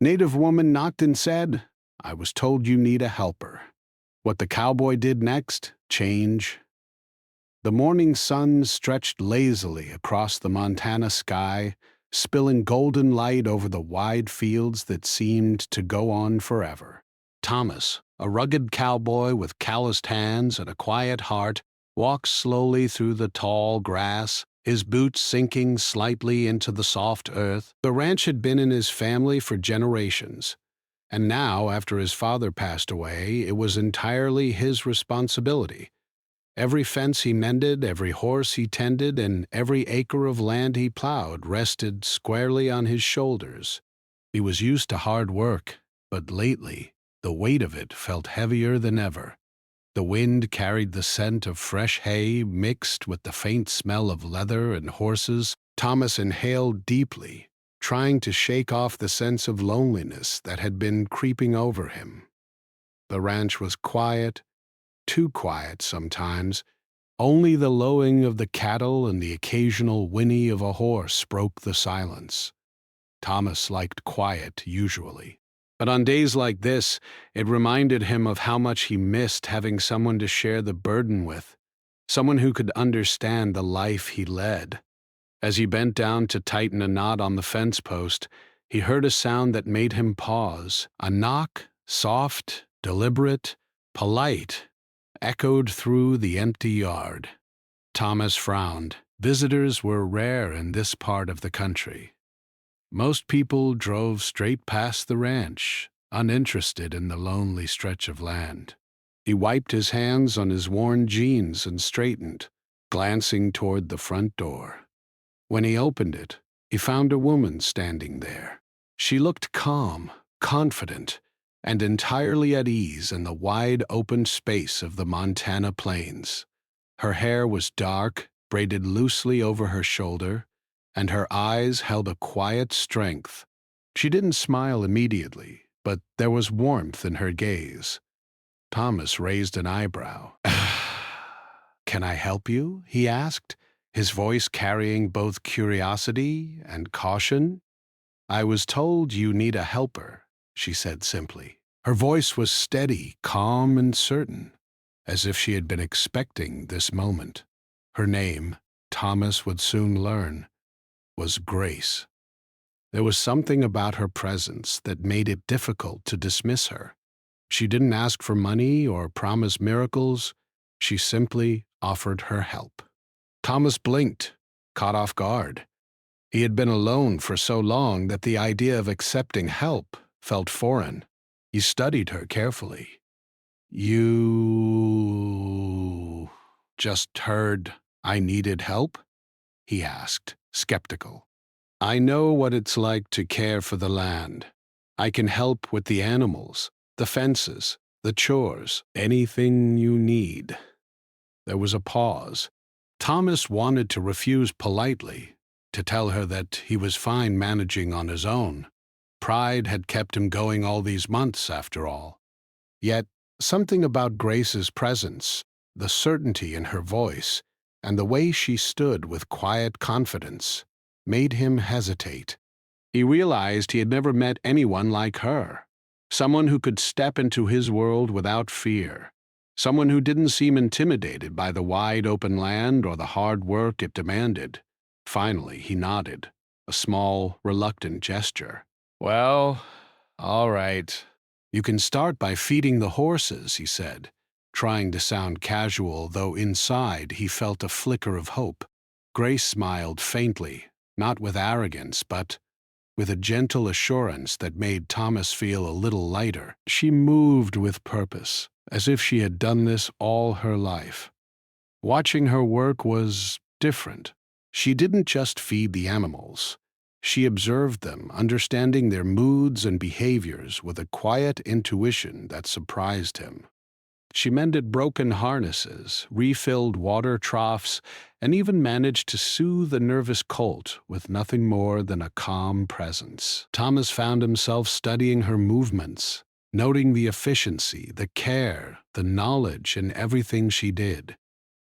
Native woman knocked and said, "I was told you need a helper." What the cowboy did next? Change. The morning sun stretched lazily across the Montana sky, spilling golden light over the wide fields that seemed to go on forever. Thomas, a rugged cowboy with calloused hands and a quiet heart, walked slowly through the tall grass, his boots sinking slightly into the soft earth. The ranch had been in his family for generations, and now, after his father passed away, it was entirely his responsibility. Every fence he mended, every horse he tended, and every acre of land he plowed rested squarely on his shoulders. He was used to hard work, but lately the weight of it felt heavier than ever. The wind carried the scent of fresh hay mixed with the faint smell of leather and horses. Thomas inhaled deeply, trying to shake off the sense of loneliness that had been creeping over him. The ranch was quiet, too quiet sometimes. Only the lowing of the cattle and the occasional whinny of a horse broke the silence. Thomas liked quiet usually, but on days like this, it reminded him of how much he missed having someone to share the burden with, someone who could understand the life he led. As he bent down to tighten a knot on the fence post, he heard a sound that made him pause. A knock, soft, deliberate, polite, echoed through the empty yard. Thomas frowned. Visitors were rare in this part of the country. Most people drove straight past the ranch, uninterested in the lonely stretch of land. He wiped his hands on his worn jeans and straightened, glancing toward the front door. When he opened it, he found a woman standing there. She looked calm, confident, and entirely at ease in the wide open space of the Montana plains. Her hair was dark, braided loosely over her shoulder, and her eyes held a quiet strength. She didn't smile immediately, but there was warmth in her gaze. Thomas raised an eyebrow. "Can I help you?" he asked, his voice carrying both curiosity and caution. "I was told you need a helper," she said simply. Her voice was steady, calm, and certain, as if she had been expecting this moment. Her name, Thomas would soon learn, was Grace. There was something about her presence that made it difficult to dismiss her. She didn't ask for money or promise miracles. She simply offered her help. Thomas blinked, caught off guard. He had been alone for so long that the idea of accepting help felt foreign. He studied her carefully. "You just heard I needed help?" he asked, skeptical. "I know what it's like to care for the land. I can help with the animals, the fences, the chores, anything you need." There was a pause. Thomas wanted to refuse politely, to tell her that he was fine managing on his own. Pride had kept him going all these months, after all. Yet something about Grace's presence, the certainty in her voice, and the way she stood with quiet confidence, made him hesitate. He realized he had never met anyone like her, someone who could step into his world without fear, someone who didn't seem intimidated by the wide open land or the hard work it demanded. Finally, he nodded, a small, reluctant gesture. "Well, all right. You can start by feeding the horses," he said, trying to sound casual, though inside he felt a flicker of hope. Grace smiled faintly, not with arrogance, but with a gentle assurance that made Thomas feel a little lighter. She moved with purpose, as if she had done this all her life. Watching her work was different. She didn't just feed the animals. She observed them, understanding their moods and behaviors with a quiet intuition that surprised him. She mended broken harnesses, refilled water troughs, and even managed to soothe a nervous colt with nothing more than a calm presence. Thomas found himself studying her movements, noting the efficiency, the care, the knowledge in everything she did.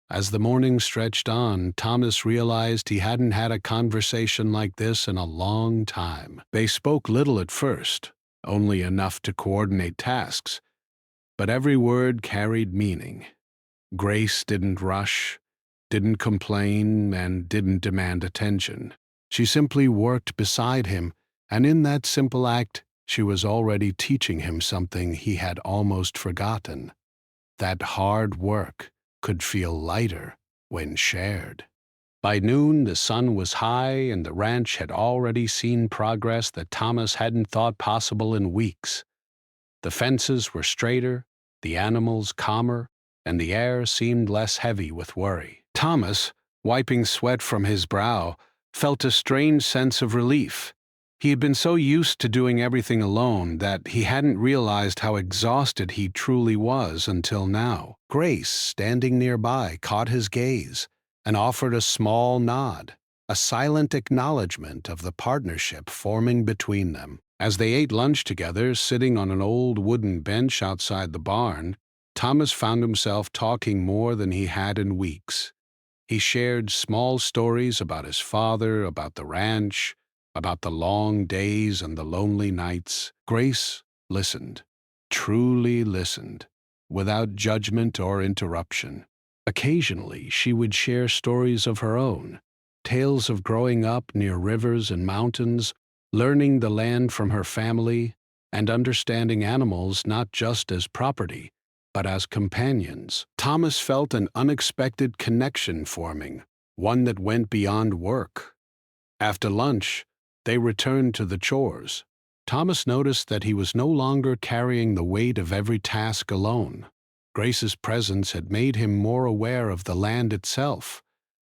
As the morning stretched on, Thomas realized he hadn't had a conversation like this in a long time. They spoke little at first, only enough to coordinate tasks, but every word carried meaning. Grace didn't rush, didn't complain, and didn't demand attention. She simply worked beside him, and in that simple act, she was already teaching him something he had almost forgotten: that hard work could feel lighter when shared. By noon, the sun was high, and the ranch had already seen progress that Thomas hadn't thought possible in weeks. The fences were straighter, the animals calmer, and the air seemed less heavy with worry. Thomas, wiping sweat from his brow, felt a strange sense of relief. He had been so used to doing everything alone that he hadn't realized how exhausted he truly was until now. Grace, standing nearby, caught his gaze and offered a small nod, a silent acknowledgement of the partnership forming between them. As they ate lunch together, sitting on an old wooden bench outside the barn, Thomas found himself talking more than he had in weeks. He shared small stories about his father, about the ranch, about the long days and the lonely nights. Grace listened, truly listened, without judgment or interruption. Occasionally, she would share stories of her own, tales of growing up near rivers and mountains, learning the land from her family, and understanding animals not just as property, but as companions. Thomas felt an unexpected connection forming, one that went beyond work. After lunch, they returned to the chores. Thomas noticed that he was no longer carrying the weight of every task alone. Grace's presence had made him more aware of the land itself,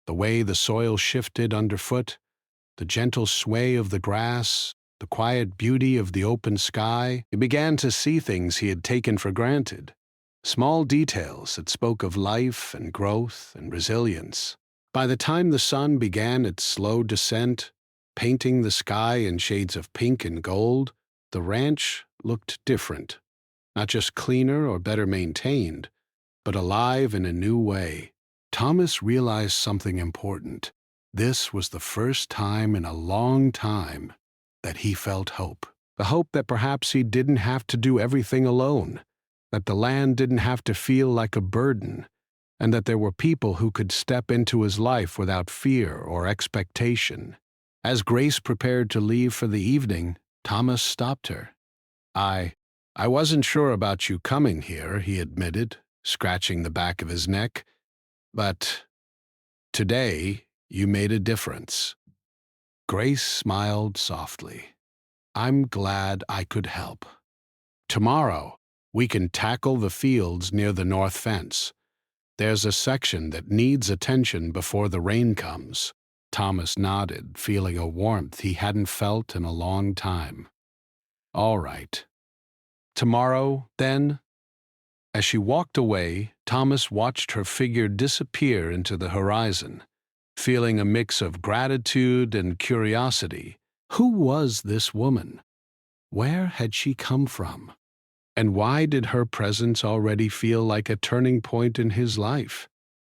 the way the soil shifted underfoot, the gentle sway of the grass, the quiet beauty of the open sky. He began to see things he had taken for granted, small details that spoke of life and growth and resilience. By the time the sun began its slow descent, painting the sky in shades of pink and gold, the ranch looked different, not just cleaner or better maintained, but alive in a new way. Thomas realized something important. This was the first time in a long time that he felt hope. The hope that perhaps he didn't have to do everything alone, that the land didn't have to feel like a burden, and that there were people who could step into his life without fear or expectation. As Grace prepared to leave for the evening, Thomas stopped her. I wasn't sure about you coming here," he admitted, scratching the back of his neck, "but today you made a difference." Grace smiled softly. "I'm glad I could help. Tomorrow, we can tackle the fields near the north fence. There's a section that needs attention before the rain comes." Thomas nodded, feeling a warmth he hadn't felt in a long time. "All right. Tomorrow, then?" As she walked away, Thomas watched her figure disappear into the horizon, feeling a mix of gratitude and curiosity. Who was this woman? Where had she come from? And why did her presence already feel like a turning point in his life?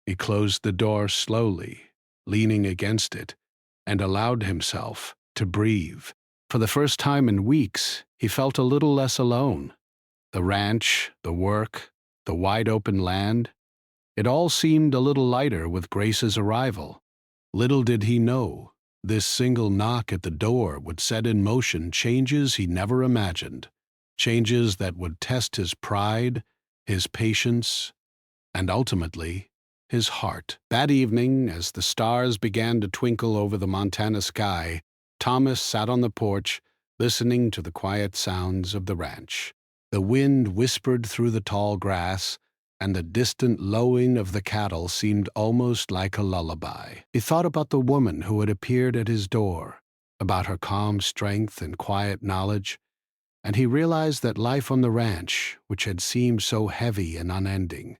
He closed the door slowly, leaning against it, and allowed himself to breathe. For the first time in weeks, he felt a little less alone. The ranch, the work, the wide-open land, it all seemed a little lighter with Grace's arrival. Little did he know, this single knock at the door would set in motion changes he never imagined, changes that would test his pride, his patience, and ultimately, his heart. That evening, as the stars began to twinkle over the Montana sky, Thomas sat on the porch, listening to the quiet sounds of the ranch. The wind whispered through the tall grass, and the distant lowing of the cattle seemed almost like a lullaby. He thought about the woman who had appeared at his door, about her calm strength and quiet knowledge, and he realized that life on the ranch, which had seemed so heavy and unending,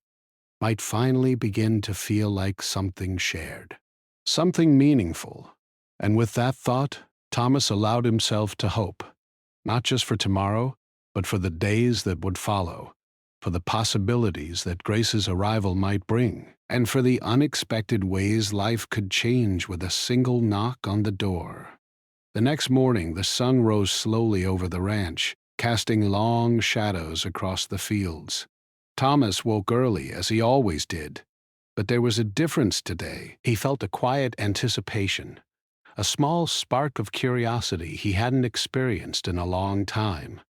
might finally begin to feel like something shared, something meaningful. And with that thought, Thomas allowed himself to hope, not just for tomorrow, but for the days that would follow, for the possibilities that Grace's arrival might bring, and for the unexpected ways life could change with a single knock on the door. The next morning, the sun rose slowly over the ranch, casting long shadows across the fields. Thomas woke early, as he always did, but there was a difference today. He felt a quiet anticipation, a small spark of curiosity he hadn't experienced in a long time.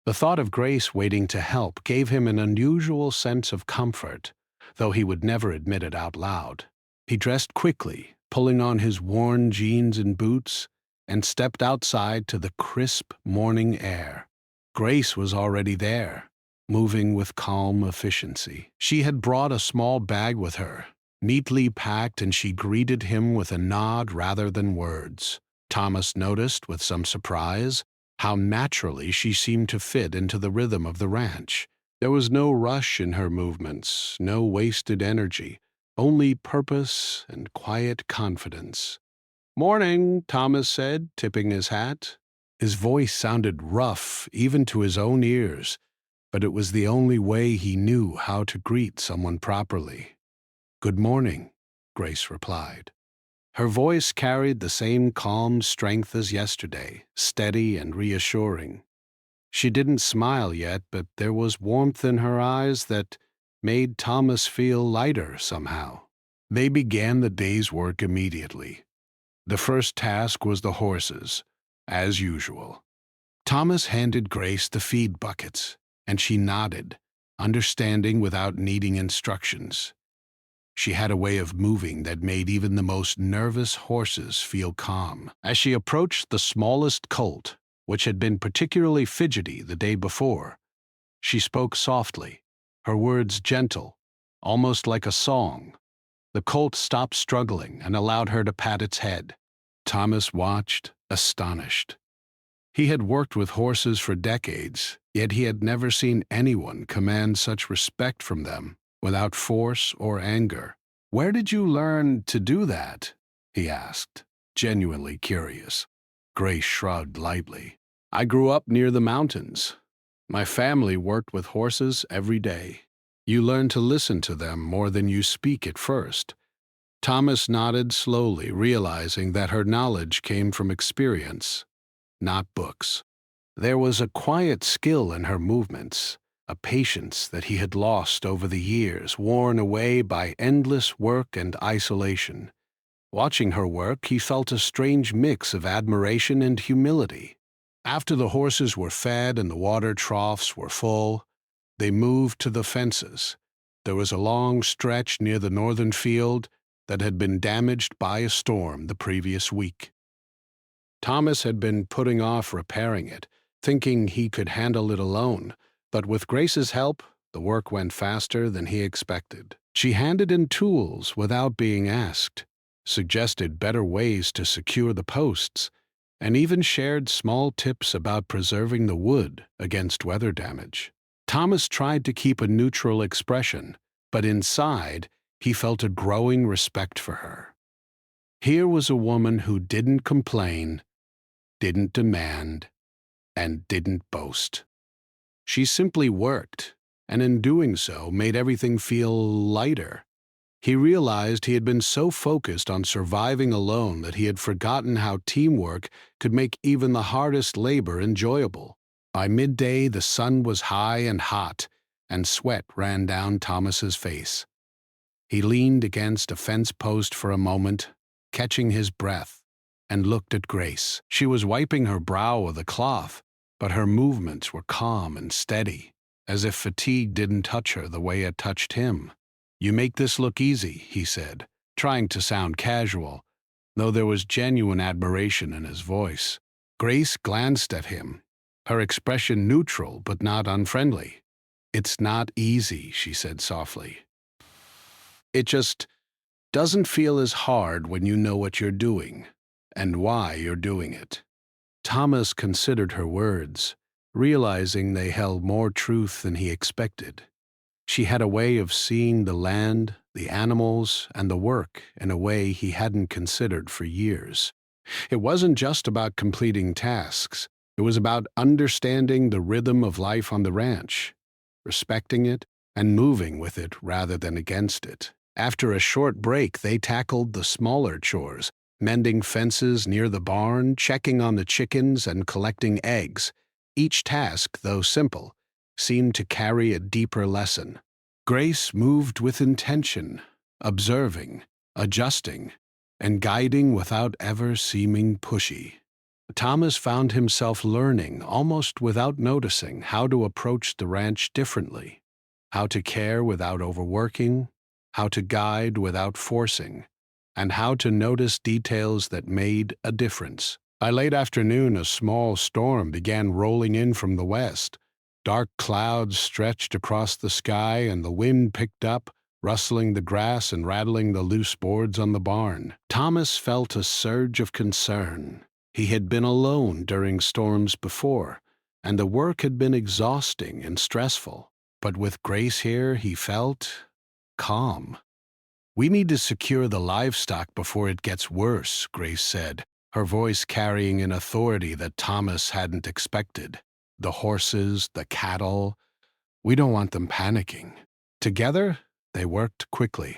The thought of Grace waiting to help gave him an unusual sense of comfort, though he would never admit it out loud. He dressed quickly, pulling on his worn jeans and boots, and stepped outside to the crisp morning air. Grace was already there, moving with calm efficiency. She had brought a small bag with her, neatly packed, and she greeted him with a nod rather than words. Thomas noticed, with some surprise, how naturally she seemed to fit into the rhythm of the ranch. There was no rush in her movements, no wasted energy, only purpose and quiet confidence. "Morning," Thomas said, tipping his hat. His voice sounded rough even to his own ears, but it was the only way he knew how to greet someone properly. "Good morning," Grace replied. Her voice carried the same calm strength as yesterday, steady and reassuring. She didn't smile yet, but there was warmth in her eyes that made Thomas feel lighter somehow. They began the day's work immediately. The first task was the horses, as usual. Thomas handed Grace the feed buckets, and she nodded, understanding without needing instructions. She had a way of moving that made even the most nervous horses feel calm. As she approached the smallest colt, which had been particularly fidgety the day before, she spoke softly, her words gentle, almost like a song. The colt stopped struggling and allowed her to pat its head. Thomas watched, astonished. He had worked with horses for decades, yet he had never seen anyone command such respect from them without force or anger. "Where did you learn to do that?" he asked, genuinely curious. Grace shrugged lightly. "I grew up near the mountains. My family worked with horses every day. You learn to listen to them more than you speak at first." Thomas nodded slowly, realizing that her knowledge came from experience, not books. There was a quiet skill in her movements, a patience that he had lost over the years, worn away by endless work and isolation. Watching her work, he felt a strange mix of admiration and humility. After the horses were fed and the water troughs were full, they moved to the fences. There was a long stretch near the northern field that had been damaged by a storm the previous week. Thomas had been putting off repairing it, thinking he could handle it alone, but with Grace's help, the work went faster than he expected. She handed in tools without being asked, suggested better ways to secure the posts, and even shared small tips about preserving the wood against weather damage. Thomas tried to keep a neutral expression, but inside, he felt a growing respect for her. Here was a woman who didn't complain, didn't demand, and didn't boast. She simply worked, and in doing so made everything feel lighter. He realized he had been so focused on surviving alone that he had forgotten how teamwork could make even the hardest labor enjoyable. By midday, the sun was high and hot, and sweat ran down Thomas's face. He leaned against a fence post for a moment, catching his breath, and looked at Grace. She was wiping her brow with a cloth, but her movements were calm and steady, as if fatigue didn't touch her the way it touched him. "You make this look easy," he said, trying to sound casual, though there was genuine admiration in his voice. Grace glanced at him, her expression neutral but not unfriendly. "It's not easy," she said softly. "It just doesn't feel as hard when you know what you're doing, and why you're doing it." Thomas considered her words, realizing they held more truth than he expected. She had a way of seeing the land, the animals, and the work in a way he hadn't considered for years. It wasn't just about completing tasks. It was about understanding the rhythm of life on the ranch, respecting it, and moving with it rather than against it. After a short break, they tackled the smaller chores, mending fences near the barn, checking on the chickens, and collecting eggs. Each task, though simple, seemed to carry a deeper lesson. Grace moved with intention, observing, adjusting, and guiding without ever seeming pushy. Thomas found himself learning, almost without noticing, how to approach the ranch differently, how to care without overworking, how to guide without forcing, and how to notice details that made a difference. By late afternoon, a small storm began rolling in from the west. Dark clouds stretched across the sky, and the wind picked up, rustling the grass and rattling the loose boards on the barn. Thomas felt a surge of concern. He had been alone during storms before, and the work had been exhausting and stressful. But with Grace here, he felt calm. "We need to secure the livestock before it gets worse," Grace said, her voice carrying an authority that Thomas hadn't expected. "The horses, the cattle, we don't want them panicking." Together, they worked quickly.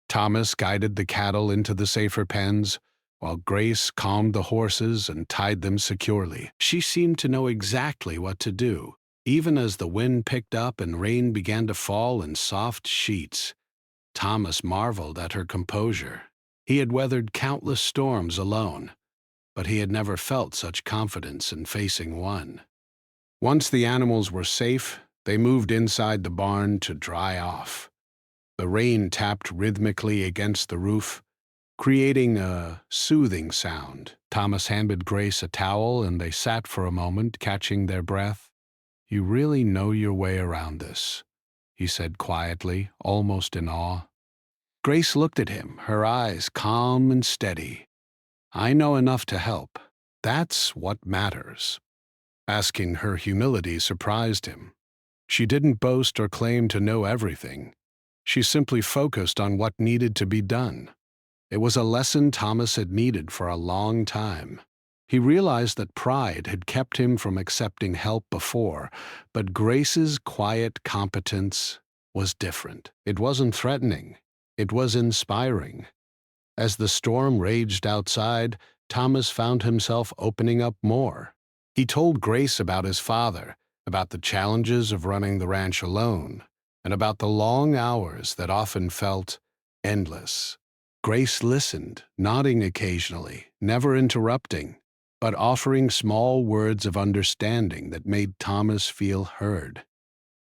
Thomas guided the cattle into the safer pens, while Grace calmed the horses and tied them securely. She seemed to know exactly what to do, even as the wind picked up and rain began to fall in soft sheets. Thomas marveled at her composure. He had weathered countless storms alone, but he had never felt such confidence in facing one. Once the animals were safe, they moved inside the barn to dry off. The rain tapped rhythmically against the roof, creating a soothing sound. Thomas handed Grace a towel, and they sat for a moment, catching their breath. "You really know your way around this," he said quietly, almost in awe. Grace looked at him, her eyes calm and steady. "I know enough to help. That's what matters." Asking her humility surprised him. She didn't boast or claim to know everything. She simply focused on what needed to be done. It was a lesson Thomas had needed for a long time. He realized that pride had kept him from accepting help before, but Grace's quiet competence was different. It wasn't threatening. It was inspiring. As the storm raged outside, Thomas found himself opening up more. He told Grace about his father, about the challenges of running the ranch alone, and about the long hours that often felt endless. Grace listened, nodding occasionally, never interrupting, but offering small words of understanding that made Thomas feel heard.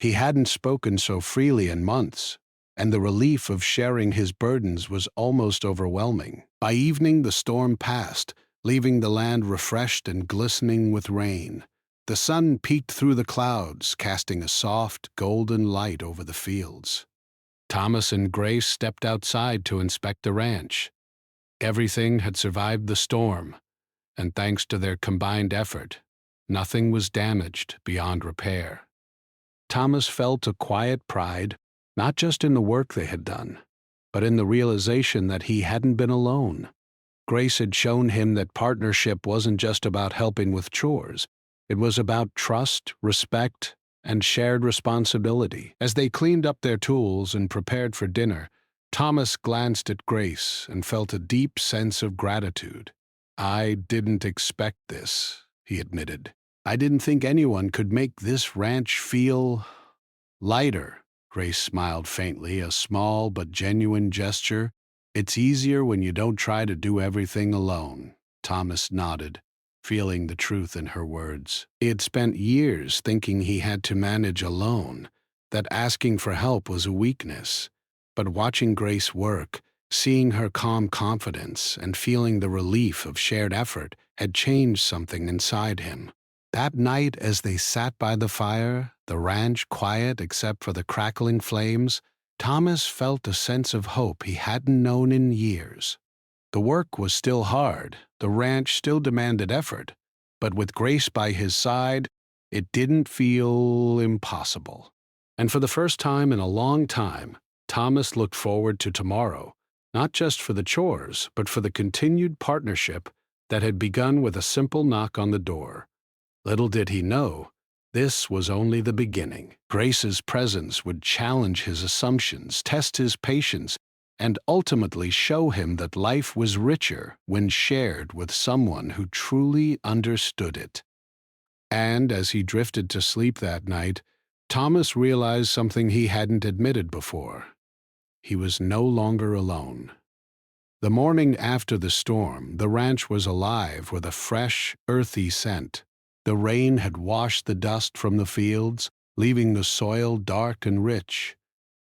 He hadn't spoken so freely in months, and the relief of sharing his burdens was almost overwhelming. By evening, the storm passed, leaving the land refreshed and glistening with rain. The sun peeked through the clouds, casting a soft, golden light over the fields. Thomas and Grace stepped outside to inspect the ranch. Everything had survived the storm, and thanks to their combined effort, nothing was damaged beyond repair. Thomas felt a quiet pride, not just in the work they had done, but in the realization that he hadn't been alone. Grace had shown him that partnership wasn't just about helping with chores. It was about trust, respect, and shared responsibility. As they cleaned up their tools and prepared for dinner, Thomas glanced at Grace and felt a deep sense of gratitude. "I didn't expect this," he admitted. "I didn't think anyone could make this ranch feel lighter." Grace smiled faintly, a small but genuine gesture. "It's easier when you don't try to do everything alone." Thomas nodded, feeling the truth in her words. He had spent years thinking he had to manage alone, that asking for help was a weakness. But watching Grace work, seeing her calm confidence, and feeling the relief of shared effort had changed something inside him. That night, as they sat by the fire, the ranch quiet except for the crackling flames, Thomas felt a sense of hope he hadn't known in years. The work was still hard, the ranch still demanded effort, but with Grace by his side, it didn't feel impossible. And for the first time in a long time, Thomas looked forward to tomorrow, not just for the chores, but for the continued partnership that had begun with a simple knock on the door. Little did he know, this was only the beginning. Grace's presence would challenge his assumptions, test his patience, and ultimately show him that life was richer when shared with someone who truly understood it. And as he drifted to sleep that night, Thomas realized something he hadn't admitted before. He was no longer alone. The morning after the storm, the ranch was alive with a fresh, earthy scent. The rain had washed the dust from the fields, leaving the soil dark and rich.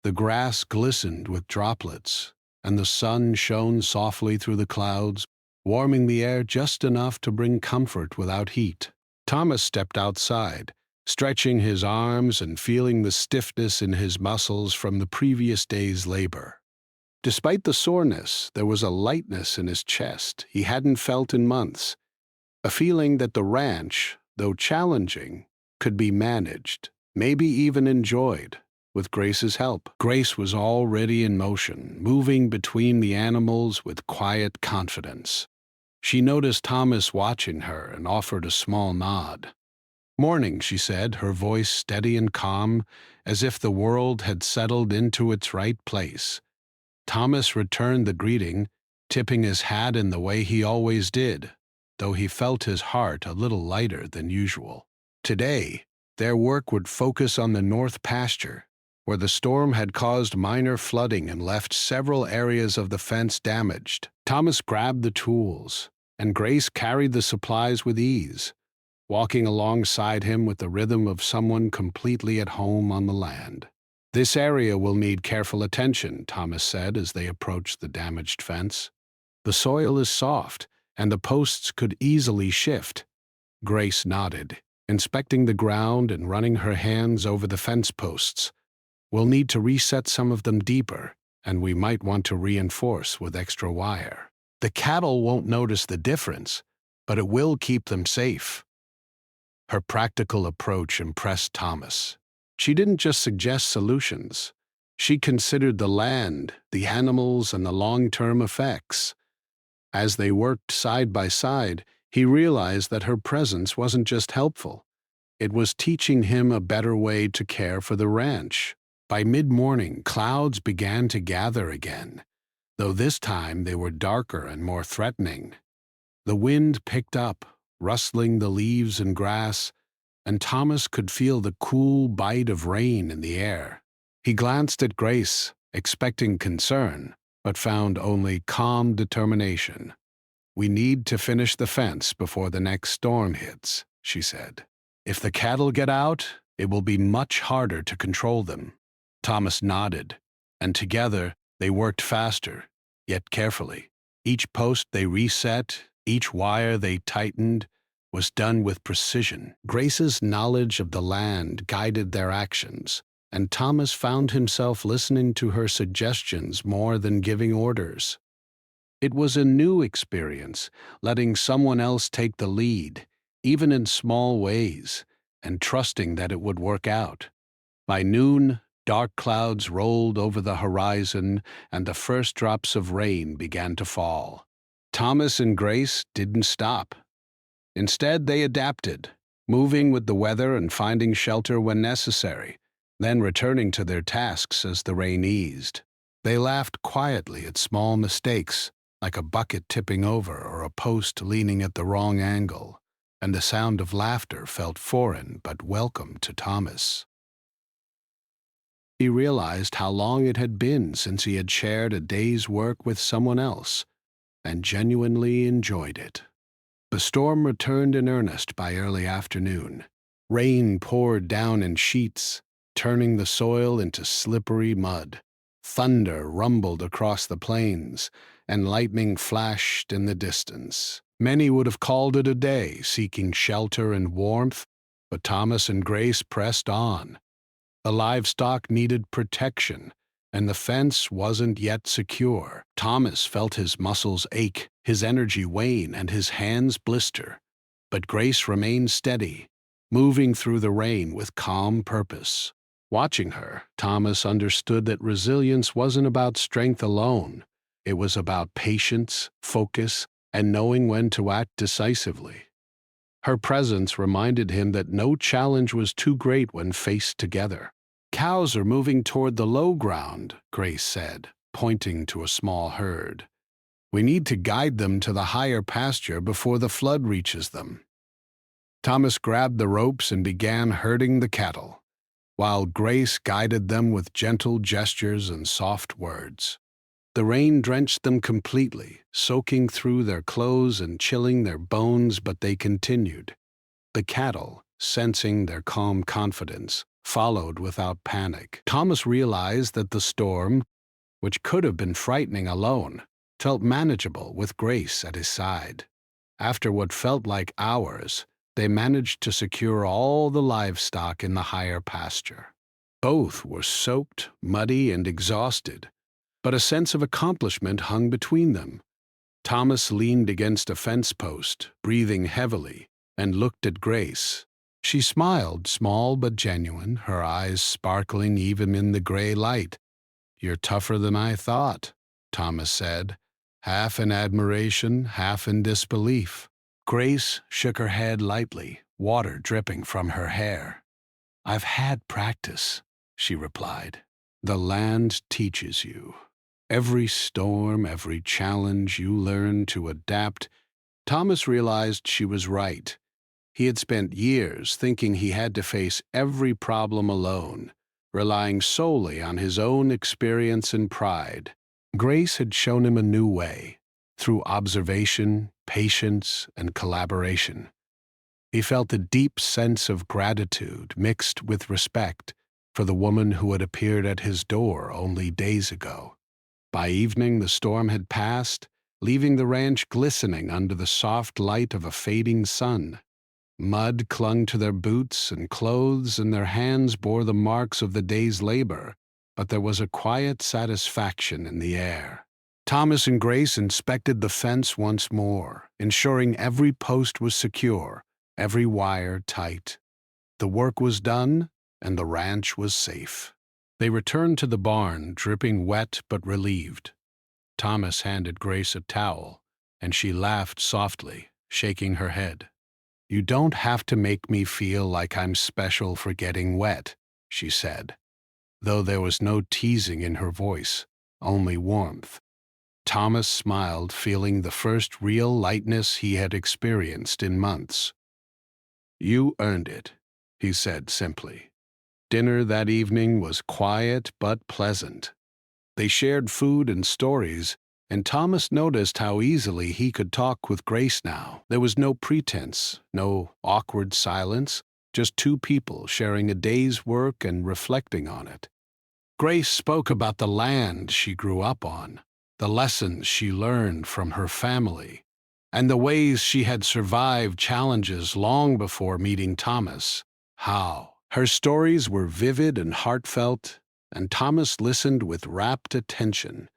The grass glistened with droplets, and the sun shone softly through the clouds, warming the air just enough to bring comfort without heat. Thomas stepped outside, stretching his arms and feeling the stiffness in his muscles from the previous day's labor. Despite the soreness, there was a lightness in his chest he hadn't felt in months, a feeling that the ranch, though challenging, could be managed, maybe even enjoyed, with Grace's help. Grace was already in motion, moving between the animals with quiet confidence. She noticed Thomas watching her and offered a small nod. "Morning," she said, her voice steady and calm, as if the world had settled into its right place. Thomas returned the greeting, tipping his hat in the way he always did, though he felt his heart a little lighter than usual. Today, their work would focus on the north pasture, where the storm had caused minor flooding and left several areas of the fence damaged. Thomas grabbed the tools, and Grace carried the supplies with ease, walking alongside him with the rhythm of someone completely at home on the land. "This area will need careful attention," Thomas said as they approached the damaged fence. "The soil is soft, and the posts could easily shift." Grace nodded, inspecting the ground and running her hands over the fence posts. "We'll need to reset some of them deeper, and we might want to reinforce with extra wire. The cattle won't notice the difference, but it will keep them safe." Her practical approach impressed Thomas. She didn't just suggest solutions. She considered the land, the animals, and the long-term effects. As they worked side by side, he realized that her presence wasn't just helpful. It was teaching him a better way to care for the ranch. By mid-morning, clouds began to gather again, though this time they were darker and more threatening. The wind picked up, rustling the leaves and grass, and Thomas could feel the cool bite of rain in the air. He glanced at Grace, expecting concern, but found only calm determination. "We need to finish the fence before the next storm hits," she said. "If the cattle get out, it will be much harder to control them." Thomas nodded, and together they worked faster, yet carefully. Each post they reset, each wire they tightened, was done with precision. Grace's knowledge of the land guided their actions, and Thomas found himself listening to her suggestions more than giving orders. It was a new experience, letting someone else take the lead, even in small ways, and trusting that it would work out. By noon, dark clouds rolled over the horizon, and the first drops of rain began to fall. Thomas and Grace didn't stop. Instead, they adapted, moving with the weather and finding shelter when necessary, then returning to their tasks as the rain eased. They laughed quietly at small mistakes, like a bucket tipping over or a post leaning at the wrong angle, and the sound of laughter felt foreign but welcome to Thomas. He realized how long it had been since he had shared a day's work with someone else, and genuinely enjoyed it. The storm returned in earnest by early afternoon. Rain poured down in sheets, turning the soil into slippery mud. Thunder rumbled across the plains, and lightning flashed in the distance. Many would have called it a day, seeking shelter and warmth, but Thomas and Grace pressed on. The livestock needed protection, and the fence wasn't yet secure. Thomas felt his muscles ache, his energy wane, and his hands blister. But Grace remained steady, moving through the rain with calm purpose. Watching her, Thomas understood that resilience wasn't about strength alone. It was about patience, focus, and knowing when to act decisively. Her presence reminded him that no challenge was too great when faced together. "Cows are moving toward the low ground," Grace said, pointing to a small herd. "We need to guide them to the higher pasture before the flood reaches them." Thomas grabbed the ropes and began herding the cattle, while Grace guided them with gentle gestures and soft words. The rain drenched them completely, soaking through their clothes and chilling their bones, but they continued. The cattle, sensing their calm confidence, followed without panic. Thomas realized that the storm, which could have been frightening alone, felt manageable with Grace at his side. After what felt like hours, they managed to secure all the livestock in the higher pasture. Both were soaked, muddy, and exhausted, but a sense of accomplishment hung between them. Thomas leaned against a fence post, breathing heavily, and looked at Grace. She smiled, small but genuine, her eyes sparkling even in the gray light. "You're tougher than I thought," Thomas said, half in admiration, half in disbelief. Grace shook her head lightly, water dripping from her hair. "I've had practice," she replied. "The land teaches you. Every storm, every challenge, you learn to adapt." Thomas realized she was right. He had spent years thinking he had to face every problem alone, relying solely on his own experience and pride. Grace had shown him a new way, through observation, patience, and collaboration. He felt a deep sense of gratitude mixed with respect for the woman who had appeared at his door only days ago. By evening, the storm had passed, leaving the ranch glistening under the soft light of a fading sun. Mud clung to their boots and clothes, and their hands bore the marks of the day's labor, but there was a quiet satisfaction in the air. Thomas and Grace inspected the fence once more, ensuring every post was secure, every wire tight. The work was done, and the ranch was safe. They returned to the barn, dripping wet but relieved. Thomas handed Grace a towel, and she laughed softly, shaking her head. "You don't have to make me feel like I'm special for getting wet," she said, though there was no teasing in her voice, only warmth. Thomas smiled, feeling the first real lightness he had experienced in months. "You earned it," he said simply. Dinner that evening was quiet but pleasant. They shared food and stories, and Thomas noticed how easily he could talk with Grace now. There was no pretense, no awkward silence, just two people sharing a day's work and reflecting on it. Grace spoke about the land she grew up on, the lessons she learned from her family, and the ways she had survived challenges long before meeting Thomas. How? Her stories were vivid and heartfelt, and Thomas listened with rapt attention,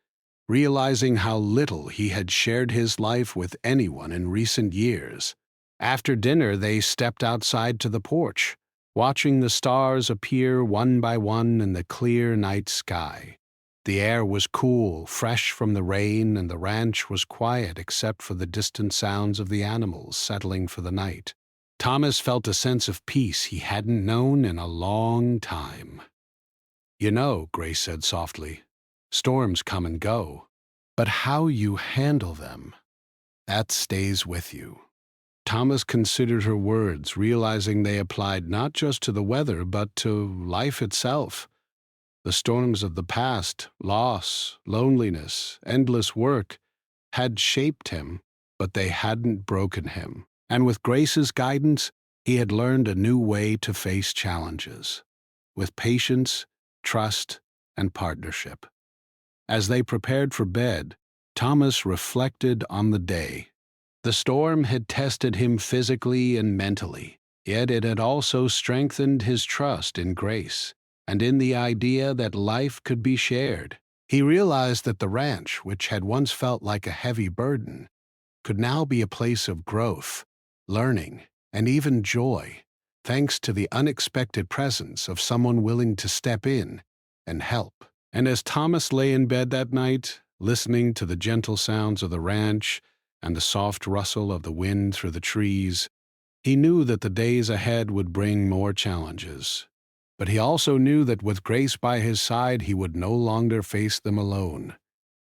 realizing how little he had shared his life with anyone in recent years. After dinner, they stepped outside to the porch, watching the stars appear one by one in the clear night sky. The air was cool, fresh from the rain, and the ranch was quiet except for the distant sounds of the animals settling for the night. Thomas felt a sense of peace he hadn't known in a long time. "You know," Grace said softly, "storms come and go, but how you handle them, that stays with you." Thomas considered her words, realizing they applied not just to the weather but to life itself. The storms of the past, loss, loneliness, endless work, had shaped him, but they hadn't broken him. And with Grace's guidance, he had learned a new way to face challenges, with patience, trust, and partnership. As they prepared for bed, Thomas reflected on the day. The storm had tested him physically and mentally, yet it had also strengthened his trust in Grace and in the idea that life could be shared. He realized that the ranch, which had once felt like a heavy burden, could now be a place of growth, learning, and even joy, thanks to the unexpected presence of someone willing to step in and help. And as Thomas lay in bed that night, listening to the gentle sounds of the ranch and the soft rustle of the wind through the trees, he knew that the days ahead would bring more challenges. But he also knew that with Grace by his side, he would no longer face them alone.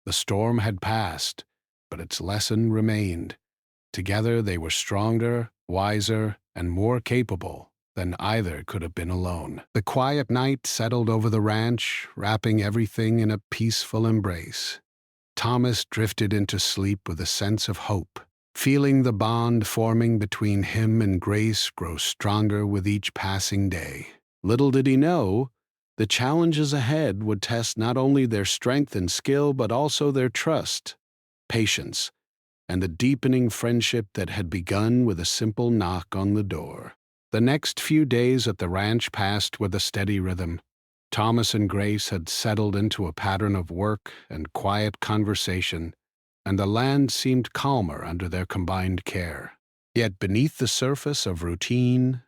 The storm had passed, but its lesson remained. Together they were stronger, wiser, and more capable than either could have been alone. The quiet night settled over the ranch, wrapping everything in a peaceful embrace. Thomas drifted into sleep with a sense of hope, feeling the bond forming between him and Grace grow stronger with each passing day. Little did he know, the challenges ahead would test not only their strength and skill, but also their trust, patience, and the deepening friendship that had begun with a simple knock on the door. The next few days at the ranch passed with a steady rhythm. Thomas and Grace had settled into a pattern of work and quiet conversation, and the land seemed calmer under their combined care. Yet beneath the surface of routine,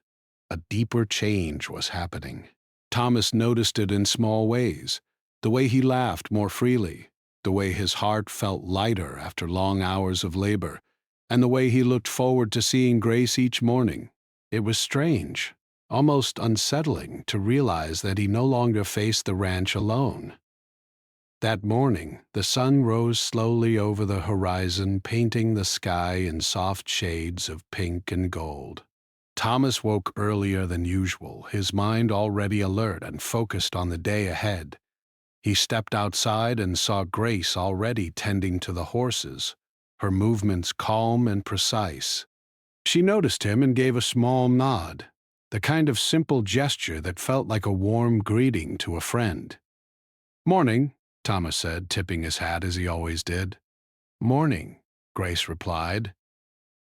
a deeper change was happening. Thomas noticed it in small ways, the way he laughed more freely, the way his heart felt lighter after long hours of labor, and the way he looked forward to seeing Grace each morning. It was strange, almost unsettling, to realize that he no longer faced the ranch alone. That morning, the sun rose slowly over the horizon, painting the sky in soft shades of pink and gold. Thomas woke earlier than usual, his mind already alert and focused on the day ahead. He stepped outside and saw Grace already tending to the horses, her movements calm and precise. She noticed him and gave a small nod, the kind of simple gesture that felt like a warm greeting to a friend. "Morning," Thomas said, tipping his hat as he always did. "Morning," Grace replied.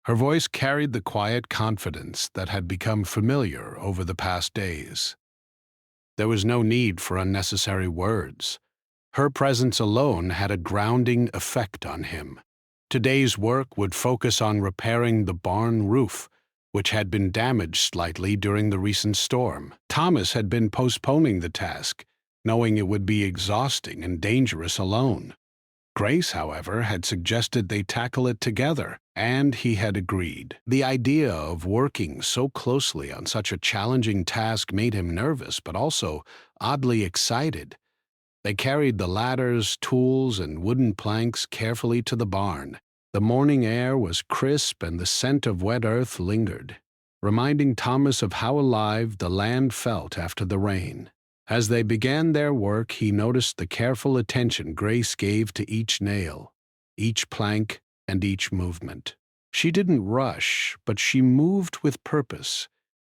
Her voice carried the quiet confidence that had become familiar over the past days. There was no need for unnecessary words. Her presence alone had a grounding effect on him. Today's work would focus on repairing the barn roof, which had been damaged slightly during the recent storm. Thomas had been postponing the task, knowing it would be exhausting and dangerous alone. Grace, however, had suggested they tackle it together, and he had agreed. The idea of working so closely on such a challenging task made him nervous, but also oddly excited. They carried the ladders, tools, and wooden planks carefully to the barn. The morning air was crisp and the scent of wet earth lingered, reminding Thomas of how alive the land felt after the rain. As they began their work, he noticed the careful attention Grace gave to each nail, each plank, and each movement. She didn't rush, but she moved with purpose,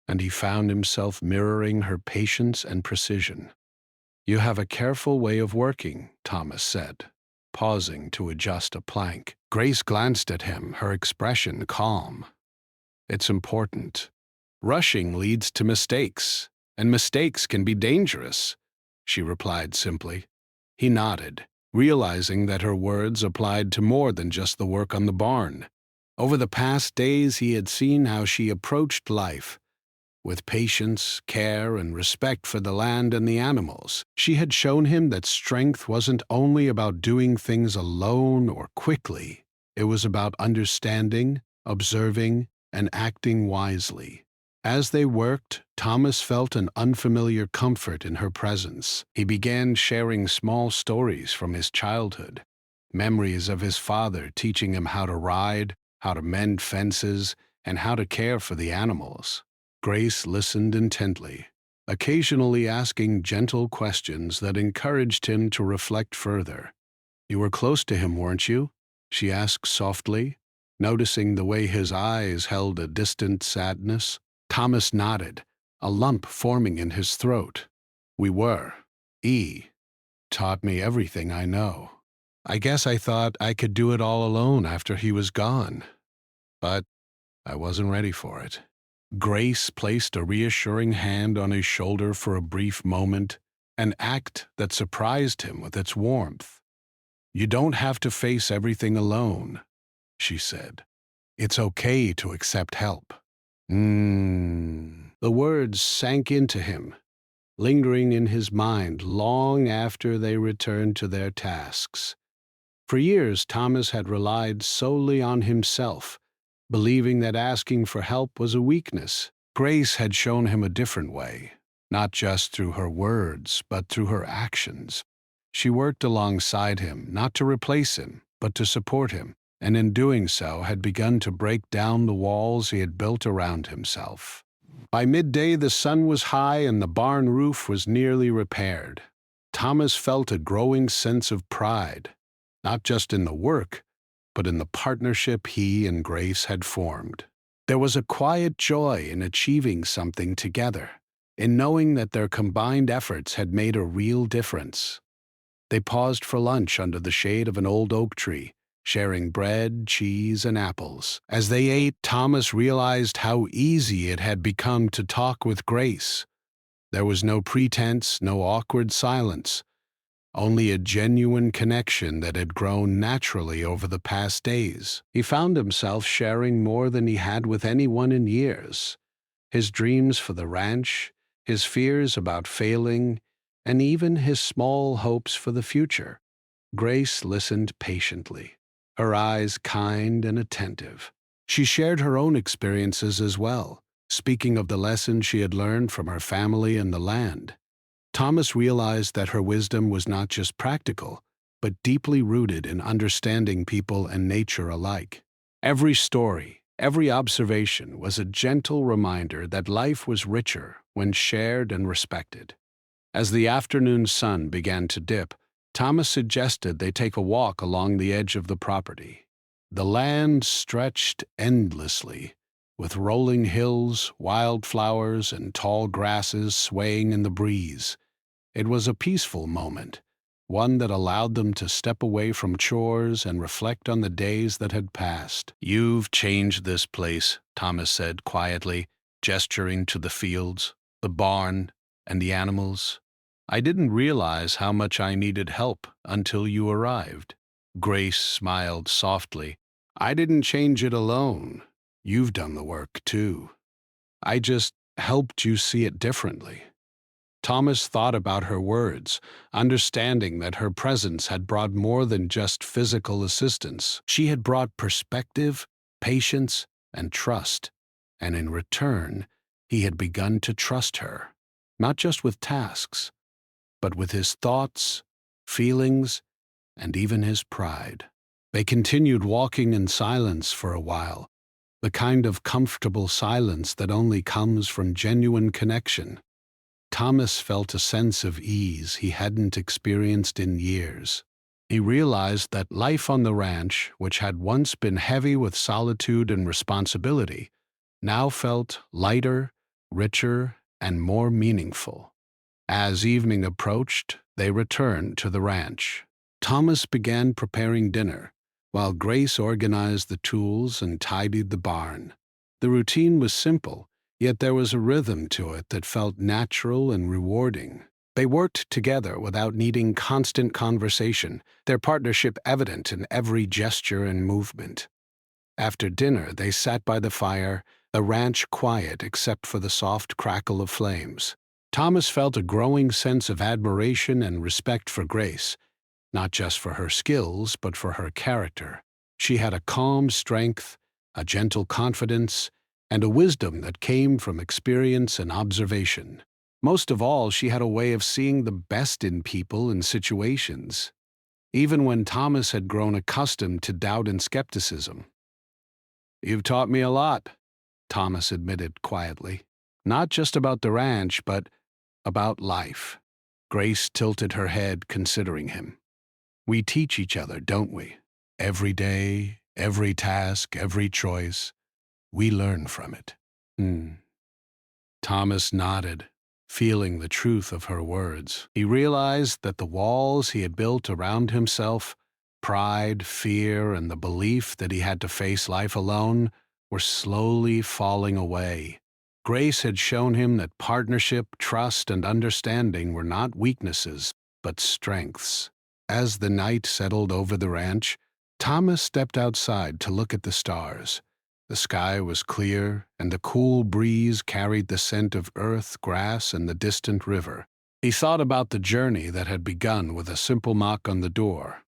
and he found himself mirroring her patience and precision. "You have a careful way of working," Thomas said, pausing to adjust a plank. Grace glanced at him, her expression calm. "It's important. Rushing leads to mistakes, and mistakes can be dangerous," she replied simply. He nodded, realizing that her words applied to more than just the work on the barn. Over the past days, he had seen how she approached life, with patience, care, and respect for the land and the animals. She had shown him that strength wasn't only about doing things alone or quickly. It was about understanding, observing, and acting wisely. As they worked, Thomas felt an unfamiliar comfort in her presence. He began sharing small stories from his childhood, memories of his father teaching him how to ride, how to mend fences, and how to care for the animals. Grace listened intently, occasionally asking gentle questions that encouraged him to reflect further. "You were close to him, weren't you?" she asked softly, noticing the way his eyes held a distant sadness. Thomas nodded, a lump forming in his throat. "We were. E. taught me everything I know. I guess I thought I could do it all alone after he was gone. But I wasn't ready for it." Grace placed a reassuring hand on his shoulder for a brief moment, an act that surprised him with its warmth. "You don't have to face everything alone," she said. "It's okay to accept help." The words sank into him, lingering in his mind long after they returned to their tasks. For years, Thomas had relied solely on himself, believing that asking for help was a weakness. Grace had shown him a different way, not just through her words, but through her actions. She worked alongside him, not to replace him, but to support him, and in doing so had begun to break down the walls he had built around himself. By midday, the sun was high and the barn roof was nearly repaired. Thomas felt a growing sense of pride, not just in the work, but in the partnership he and Grace had formed. There was a quiet joy in achieving something together, in knowing that their combined efforts had made a real difference. They paused for lunch under the shade of an old oak tree, sharing bread, cheese, and apples. As they ate, Thomas realized how easy it had become to talk with Grace. There was no pretense, no awkward silence, only a genuine connection that had grown naturally over the past days. He found himself sharing more than he had with anyone in years. His dreams for the ranch, his fears about failing, and even his small hopes for the future. Grace listened patiently, her eyes kind and attentive. She shared her own experiences as well, speaking of the lessons she had learned from her family and the land. Thomas realized that her wisdom was not just practical, but deeply rooted in understanding people and nature alike. Every story, every observation was a gentle reminder that life was richer when shared and respected. As the afternoon sun began to dip, Thomas suggested they take a walk along the edge of the property. The land stretched endlessly, with rolling hills, wildflowers, and tall grasses swaying in the breeze. It was a peaceful moment, one that allowed them to step away from chores and reflect on the days that had passed. "You've changed this place," Thomas said quietly, gesturing to the fields, the barn, and the animals. "I didn't realize how much I needed help until you arrived." Grace smiled softly. "I didn't change it alone. You've done the work, too. I just helped you see it differently." Thomas thought about her words, understanding that her presence had brought more than just physical assistance. She had brought perspective, patience, and trust, and in return, he had begun to trust her, not just with tasks, but with his thoughts, feelings, and even his pride. They continued walking in silence for a while, the kind of comfortable silence that only comes from genuine connection. Thomas felt a sense of ease he hadn't experienced in years. He realized that life on the ranch, which had once been heavy with solitude and responsibility, now felt lighter, richer, and more meaningful. As evening approached, they returned to the ranch. Thomas began preparing dinner, while Grace organized the tools and tidied the barn. The routine was simple, yet there was a rhythm to it that felt natural and rewarding. They worked together without needing constant conversation, their partnership evident in every gesture and movement. After dinner, they sat by the fire, the ranch quiet except for the soft crackle of flames. Thomas felt a growing sense of admiration and respect for Grace, not just for her skills, but for her character. She had a calm strength, a gentle confidence, and a wisdom that came from experience and observation. Most of all, she had a way of seeing the best in people and situations, even when Thomas had grown accustomed to doubt and skepticism. "You've taught me a lot," Thomas admitted quietly. "Not just about the ranch, but about life." Grace tilted her head, considering him. "We teach each other, don't we? Every day, every task, every choice. We learn from it." Thomas nodded, feeling the truth of her words. He realized that the walls he had built around himself, pride, fear, and the belief that he had to face life alone, were slowly falling away. Grace had shown him that partnership, trust, and understanding were not weaknesses, but strengths. As the night settled over the ranch, Thomas stepped outside to look at the stars. The sky was clear, and the cool breeze carried the scent of earth, grass, and the distant river. He thought about the journey that had begun with a simple knock on the door,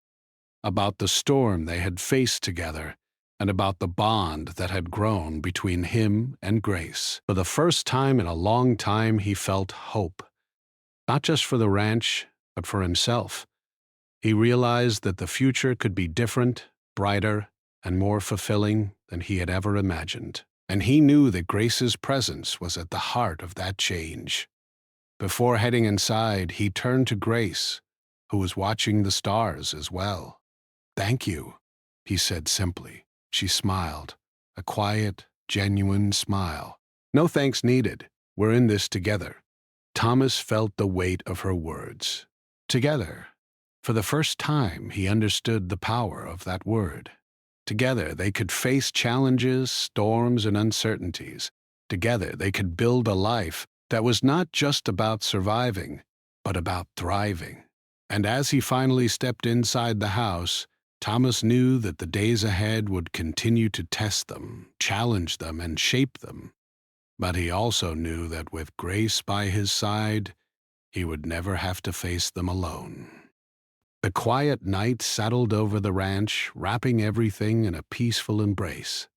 about the storm they had faced together, and about the bond that had grown between him and Grace. For the first time in a long time, he felt hope, not just for the ranch, but for himself. He realized that the future could be different, brighter, and more fulfilling than he had ever imagined. And he knew that Grace's presence was at the heart of that change. Before heading inside, he turned to Grace, who was watching the stars as well. "Thank you," he said simply. She smiled, a quiet, genuine smile. "No thanks needed. We're in this together." Thomas felt the weight of her words. Together. For the first time, he understood the power of that word. Together, they could face challenges, storms, and uncertainties. Together, they could build a life that was not just about surviving, but about thriving. And as he finally stepped inside the house, Thomas knew that the days ahead would continue to test them, challenge them, and shape them. But he also knew that with Grace by his side, he would never have to face them alone. The quiet night settled over the ranch, wrapping everything in a peaceful embrace.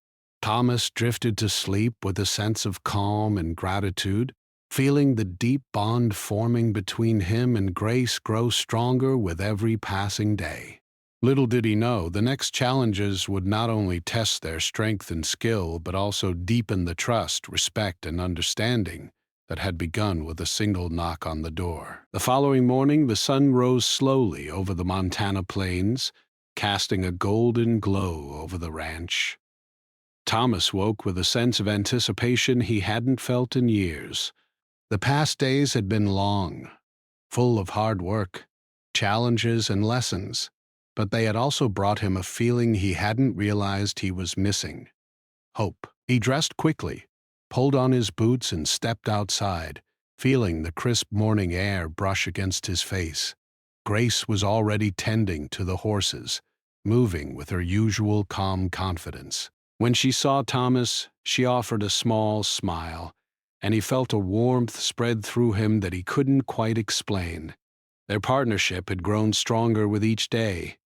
Thomas drifted to sleep with a sense of calm and gratitude, feeling the deep bond forming between him and Grace grow stronger with every passing day. Little did he know, the next challenges would not only test their strength and skill, but also deepen the trust, respect, and understanding that had begun with a single knock on the door. The following morning, the sun rose slowly over the Montana plains, casting a golden glow over the ranch. Thomas woke with a sense of anticipation he hadn't felt in years. The past days had been long, full of hard work, challenges, and lessons, but they had also brought him a feeling he hadn't realized he was missing: hope. He dressed quickly, pulled on his boots, and stepped outside, feeling the crisp morning air brush against his face. Grace was already tending to the horses, moving with her usual calm confidence. When she saw Thomas, she offered a small smile, and he felt a warmth spread through him that he couldn't quite explain. Their partnership had grown stronger with each day,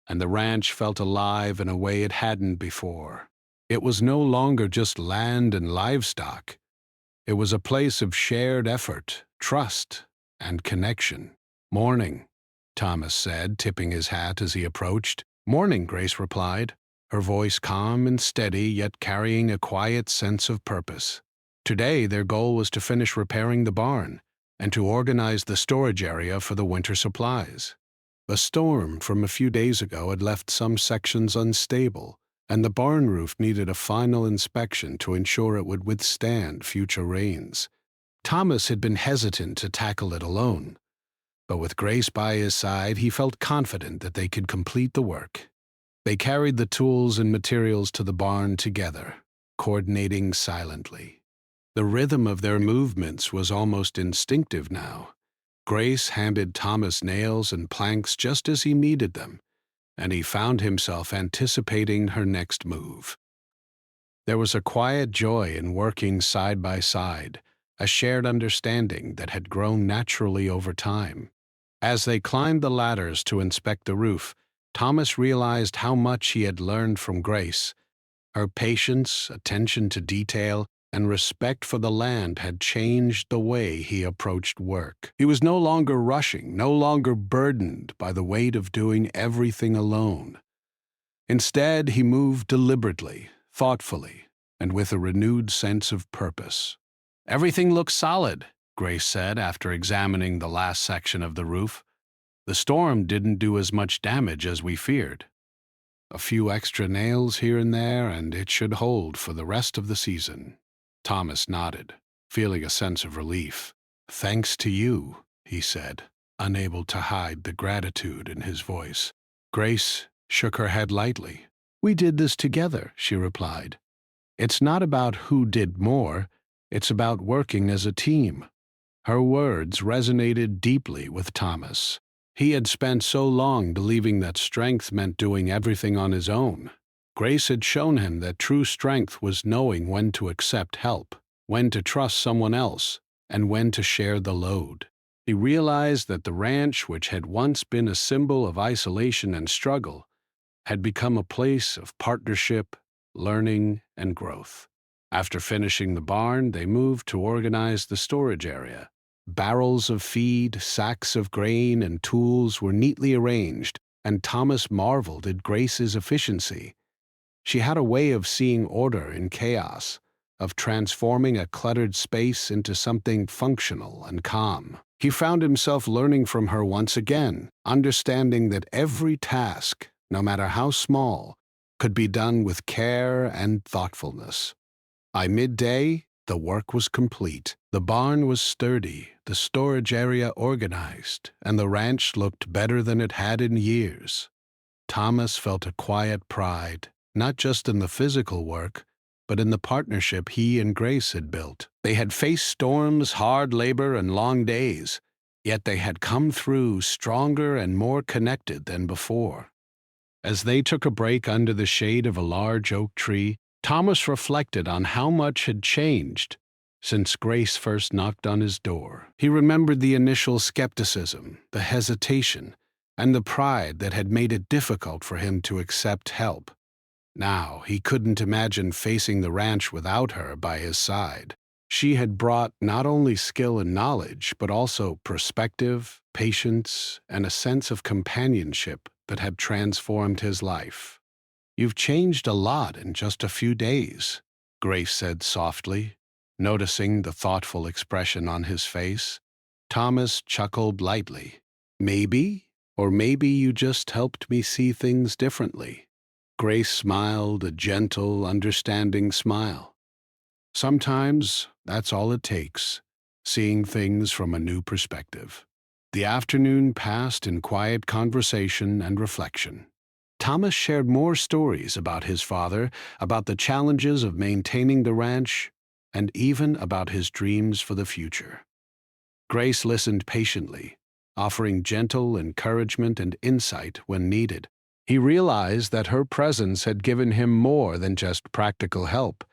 and the ranch felt alive in a way it hadn't before. It was no longer just land and livestock. It was a place of shared effort, trust, and connection. "Morning," Thomas said, tipping his hat as he approached. "Morning," Grace replied, her voice calm and steady, yet carrying a quiet sense of purpose. Today, their goal was to finish repairing the barn and to organize the storage area for the winter supplies. A storm from a few days ago had left some sections unstable, and the barn roof needed a final inspection to ensure it would withstand future rains. Thomas had been hesitant to tackle it alone, but with Grace by his side, he felt confident that they could complete the work. They carried the tools and materials to the barn together, coordinating silently. The rhythm of their movements was almost instinctive now. Grace handed Thomas nails and planks just as he needed them, and he found himself anticipating her next move. There was a quiet joy in working side by side, a shared understanding that had grown naturally over time. As they climbed the ladders to inspect the roof, Thomas realized how much he had learned from Grace. Her patience, attention to detail, and respect for the land had changed the way he approached work. He was no longer rushing, no longer burdened by the weight of doing everything alone. Instead, he moved deliberately, thoughtfully, and with a renewed sense of purpose. "Everything looks solid," Grace said after examining the last section of the roof. "The storm didn't do as much damage as we feared. A few extra nails here and there, and it should hold for the rest of the season." Thomas nodded, feeling a sense of relief. "Thanks to you," he said, unable to hide the gratitude in his voice. Grace shook her head lightly. "We did this together," she replied. "It's not about who did more, it's about working as a team." Her words resonated deeply with Thomas. He had spent so long believing that strength meant doing everything on his own. Grace had shown him that true strength was knowing when to accept help, when to trust someone else, and when to share the load. He realized that the ranch, which had once been a symbol of isolation and struggle, had become a place of partnership, learning, and growth. After finishing the barn, they moved to organize the storage area. Barrels of feed, sacks of grain, and tools were neatly arranged, and Thomas marveled at Grace's efficiency. She had a way of seeing order in chaos, of transforming a cluttered space into something functional and calm. He found himself learning from her once again, understanding that every task, no matter how small, could be done with care and thoughtfulness. By midday, the work was complete. The barn was sturdy, the storage area organized, and the ranch looked better than it had in years. Thomas felt a quiet pride, not just in the physical work, but in the partnership he and Grace had built. They had faced storms, hard labor, and long days, yet they had come through stronger and more connected than before. As they took a break under the shade of a large oak tree, Thomas reflected on how much had changed since Grace first knocked on his door. He remembered the initial skepticism, the hesitation, and the pride that had made it difficult for him to accept help. Now he couldn't imagine facing the ranch without her by his side. She had brought not only skill and knowledge, but also perspective, patience, and a sense of companionship that had transformed his life. "You've changed a lot in just a few days," Grace said softly, noticing the thoughtful expression on his face. Thomas chuckled lightly. "Maybe, or maybe you just helped me see things differently." Grace smiled, a gentle, understanding smile. "Sometimes that's all it takes, seeing things from a new perspective." The afternoon passed in quiet conversation and reflection. Thomas shared more stories about his father, about the challenges of maintaining the ranch, and even about his dreams for the future. Grace listened patiently, offering gentle encouragement and insight when needed. He realized that her presence had given him more than just practical help.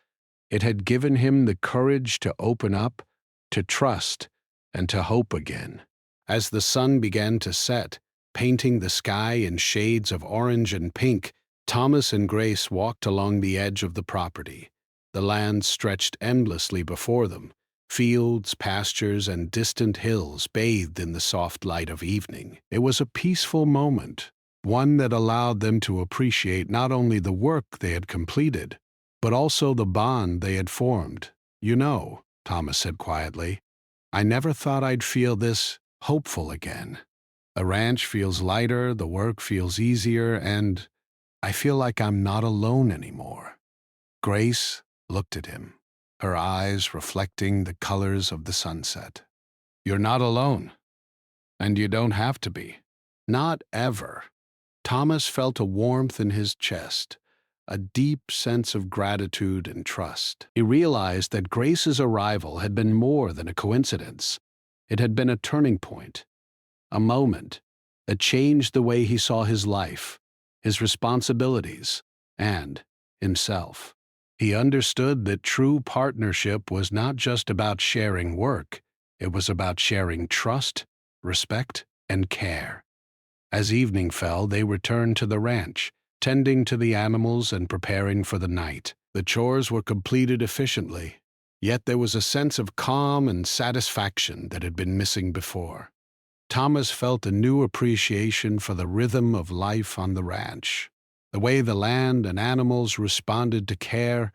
It had given him the courage to open up, to trust, and to hope again. As the sun began to set, painting the sky in shades of orange and pink, Thomas and Grace walked along the edge of the property. The land stretched endlessly before them, fields, pastures, and distant hills bathed in the soft light of evening. It was a peaceful moment, one that allowed them to appreciate not only the work they had completed, but also the bond they had formed. "You know," Thomas said quietly, "I never thought I'd feel this hopeful again. The ranch feels lighter, the work feels easier, and I feel like I'm not alone anymore." Grace looked at him, her eyes reflecting the colors of the sunset. "You're not alone, and you don't have to be. Not ever." Thomas felt a warmth in his chest, a deep sense of gratitude and trust. He realized that Grace's arrival had been more than a coincidence. It had been a turning point, a moment that changed the way he saw his life, his responsibilities, and himself. He understood that true partnership was not just about sharing work, it was about sharing trust, respect, and care. As evening fell, they returned to the ranch, tending to the animals and preparing for the night. The chores were completed efficiently, yet there was a sense of calm and satisfaction that had been missing before. Thomas felt a new appreciation for the rhythm of life on the ranch, the way the land and animals responded to care,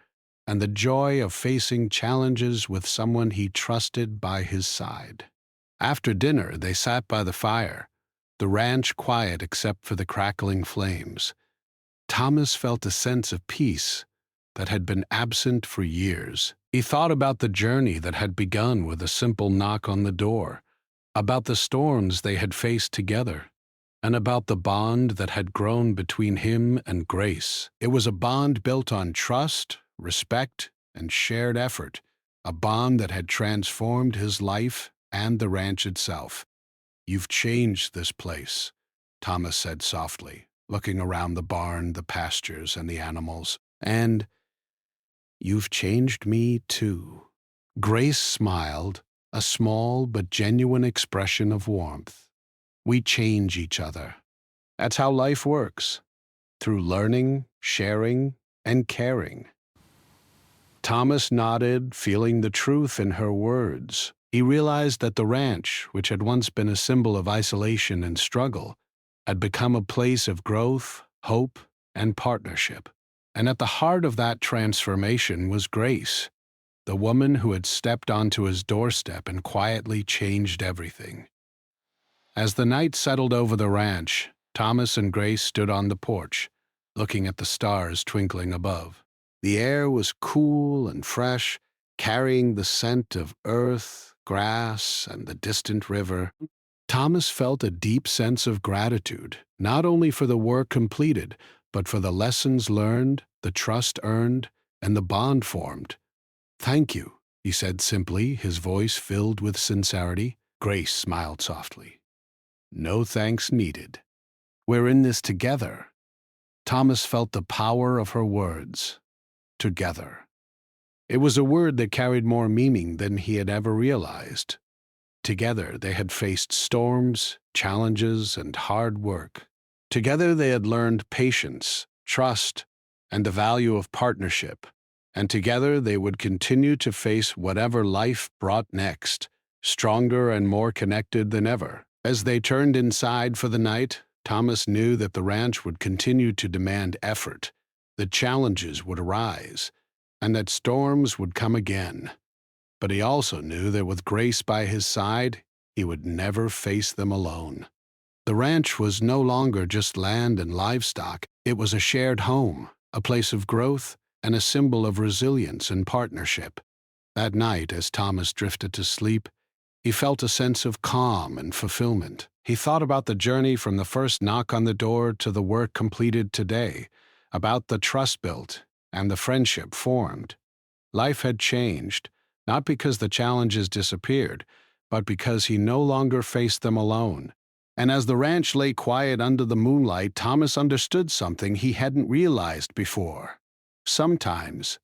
and the joy of facing challenges with someone he trusted by his side. After dinner, they sat by the fire, the ranch quiet except for the crackling flames. Thomas felt a sense of peace that had been absent for years. He thought about the journey that had begun with a simple knock on the door, about the storms they had faced together, and about the bond that had grown between him and Grace. It was a bond built on trust, respect, and shared effort, a bond that had transformed his life and the ranch itself. "You've changed this place," Thomas said softly, looking around the barn, the pastures, and the animals. "And you've changed me too." Grace smiled, a small but genuine expression of warmth. "We change each other. That's how life works, through learning, sharing, and caring." Thomas nodded, feeling the truth in her words. He realized that the ranch, which had once been a symbol of isolation and struggle, had become a place of growth, hope, and partnership. And at the heart of that transformation was Grace, the woman who had stepped onto his doorstep and quietly changed everything. As the night settled over the ranch, Thomas and Grace stood on the porch, looking at the stars twinkling above. The air was cool and fresh, carrying the scent of earth, grass, and the distant river. Thomas felt a deep sense of gratitude, not only for the work completed, but for the lessons learned, the trust earned, and the bond formed. "Thank you," he said simply, his voice filled with sincerity. Grace smiled softly. "No thanks needed. We're in this together." Thomas felt the power of her words. Together. It was a word that carried more meaning than he had ever realized. Together they had faced storms, challenges, and hard work. Together they had learned patience, trust, and the value of partnership. And together they would continue to face whatever life brought next, stronger and more connected than ever. As they turned inside for the night, Thomas knew that the ranch would continue to demand effort, that challenges would arise, and that storms would come again. But he also knew that with Grace by his side, he would never face them alone. The ranch was no longer just land and livestock. It was a shared home, a place of growth, and a symbol of resilience and partnership. That night, as Thomas drifted to sleep, he felt a sense of calm and fulfillment. He thought about the journey from the first knock on the door to the work completed today, about the trust built and the friendship formed. Life had changed, not because the challenges disappeared, but because he no longer faced them alone. And as the ranch lay quiet under the moonlight, Thomas understood something he hadn't realized before. Sometimes,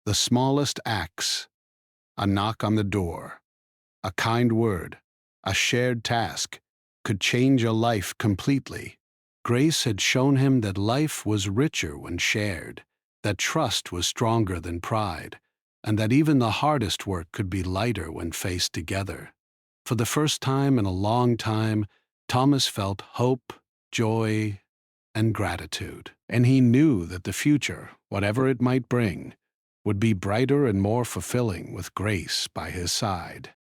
the smallest acts, a knock on the door, a kind word, a shared task, could change a life completely. Grace had shown him that life was richer when shared, that trust was stronger than pride, and that even the hardest work could be lighter when faced together. For the first time in a long time, Thomas felt hope, joy, and gratitude. And he knew that the future, whatever it might bring, would be brighter and more fulfilling with Grace by his side.